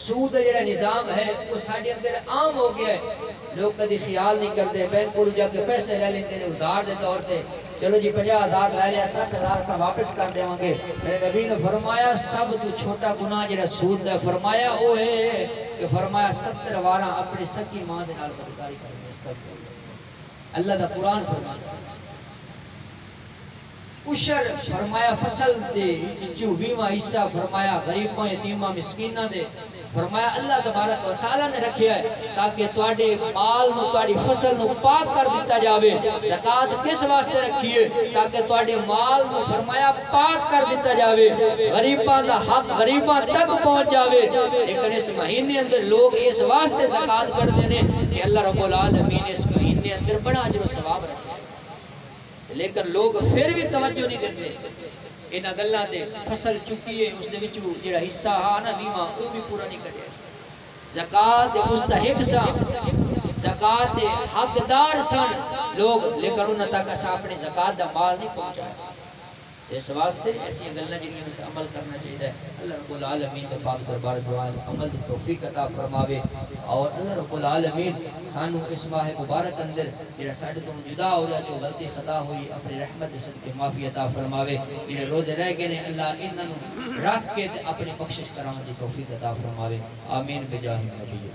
سود جڑا نظام ہے وہ ساڑھے اندر عام ہو گیا ہے. لوگ کدی خیال نہیں کرتے، بینک کو جا کے پیسے لے لیتے ہیں ادھار دے طور پہ. چلو جی 50,000 لے لیا، 60,000 سا واپس کر دیں گے. میرے نبی نے فرمایا سب تو چھوٹا گناہ جڑا سود ہے فرمایا وہ ہے کہ فرمایا 70 وارہ اپنی سکی ماں دے نال بدکاری کرنے. استغفر اللہ دا قرآن فرماتا ہے. اشر فرمایا فصل دے جو 20واں حصہ فرمایا غریباں یتیماں مسکیناں دے. فرمایا اللہ تبارک و تعالیٰ نے رکھیا ہے تاکہ تواڈے مال نو تواڈی فصل نو پاک کر دیتا جاوے. زکات کس واسطے رکھی ہے؟ تاکہ تواڈے مال نو فرمایا پاک کر دیتا جاوے، غریباں دا حق غریباں تک پہنچ جاوے. لیکن اس مہینے اندر لوگ اس واسطے زکات کردے نے کہ اللہ رب العالمین اس مہینے اندر بڑا اجر و ثواب رکھے. لیکن لوگ پھر بھی توجہ نہیں دیتے انہاں گلاں تے. فصل چکی ہے اس دے وچوں جڑا حصہ ہا نا 20واں وہ بھی پورا نہیں کٹیا. زکات دے مستحق سن، زکات دے حقدار سن لوگ، لیکن انہاں تک اساں اپنی زکات دا مال نہیں پہنچایا. اس واسطے ایسی گلاں جڑیاں تے عمل کرنا چاہیے. اللہ رب العالمین دے پاک دربار دعا عمل دی توفیق عطا فرماوے اور اللہ رب العالمین سانو اس ماہ مبارک اندر جڑا ساڈے تو جدا ہو رہا جو غلطی خطا ہوئی اپنی رحمت دے صدقے معافی عطا فرماوے. جڑے روزے رہ گئے نے اللہ انہاں نو رکھ کے اپنی بخشش کراون دی توفیق عطا فرماوے. آمین بجاہ نبی.